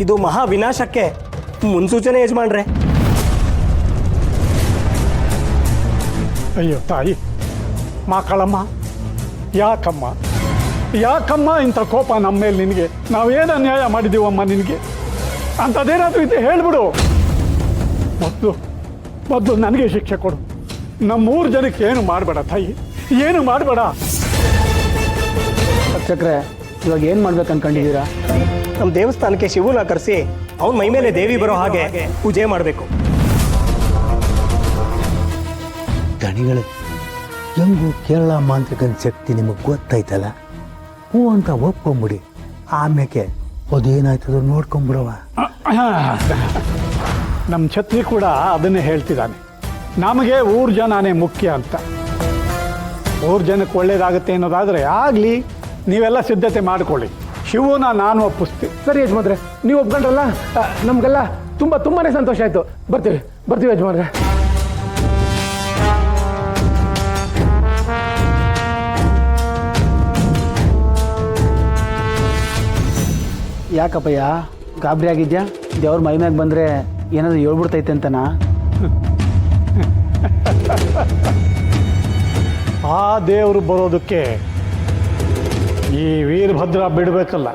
ಇದು ಮಹಾ ವಿನಾಶಕ್ಕೆ ಮುನ್ಸೂಚನೆ ಯಜಮಾನ್ರೆ. ಅಯ್ಯೋ ತಾಯಿ, ಮಕ್ಕಳಮ್ಮ, ಯಾಕಮ್ಮ ಇಂಥ ಕೋಪ ನಮ್ಮ ಮೇಲೆ ನಿನಗೆ? ನಾವೇನು ಅನ್ಯಾಯ ಮಾಡಿದ್ದೀವಮ್ಮ ನಿನಗೆ? ಅಂಥದ್ದೇನಾದರೂ ಇದ್ದರೆ ಹೇಳ್ಬಿಡು. ಮೊದಲು ನನಗೆ ಶಿಕ್ಷೆ ಕೊಡು. ನಮ್ಮ 3 ಜನಕ್ಕೆ ಏನು ಮಾಡಬೇಡ ತಾಯಿ, ಏನು ಮಾಡಬೇಡ. ಅರ್ಚಕ್ರೆ, ಇವಾಗ ಏನು ಮಾಡ್ಬೇಕು ಅನ್ಕೊಂಡಿದ್ದೀರಾ? ನಮ್ಮ ದೇವಸ್ಥಾನಕ್ಕೆ ಶಿವನ ಕರೆಸಿ ಅವನ ಮೈ ಮೇಲೆ ದೇವಿ ಬರೋ ಹಾಗೆ ಪೂಜೆ ಮಾಡಬೇಕು. ದಣಿಗಳು ಹೆಂಗು ಕೇರಳ ಮಾಂತ್ರಿಕನ ಶಕ್ತಿ ನಿಮಗೆ ಗೊತ್ತಾಯ್ತಲ್ಲ, ಹ್ಞೂ ಅಂತ ಒಪ್ಕೊಂಬಿಡಿ. ಆಮೇಲೆ ಅದೇನಾಯ್ತದ ನೋಡ್ಕೊಂಬಿಡವ. ನಮ್ಮ ಛತ್ರಿ ಕೂಡ ಅದನ್ನೇ ಹೇಳ್ತಿದ್ದಾನೆ, ನಮಗೆ 3 ಜನನೇ ಮುಖ್ಯ ಅಂತ. 3 ಜನಕ್ಕೆ ಒಳ್ಳೇದಾಗುತ್ತೆ ಅನ್ನೋದಾದರೆ ಆಗಲಿ, ನೀವೆಲ್ಲ ಸಿದ್ಧತೆ ಮಾಡ್ಕೊಳ್ಳಿ. ಶಿವನ ನಾನು ಒಪ್ಪಿಸ್ತೀನಿ. ಸರಿ ಯಜಮಾನ್ರೆ, ನೀವು ಒಪ್ಕೊಂಡ್ರಲ್ಲ, ನಮಗೆಲ್ಲ ತುಂಬಾನೇ ಸಂತೋಷ ಆಯಿತು. ಬರ್ತೀವಿ ಯಜಮಾನ್ರೆ. ಯಾಕಪ್ಪಯ್ಯ ಗಾಬರಿ ಆಗಿದ್ಯಾ? ದೇವ್ರ ಮೈ ಮ್ಯಾಗ ಬಂದರೆ ಏನಾದರೂ ಹೇಳ್ಬಿಡ್ತೈತೆ ಅಂತನಾ? ಆ ದೇವರು ಬರೋದಕ್ಕೆ ಈ ವೀರಭದ್ರ ಬಿಡಬೇಕಲ್ಲ.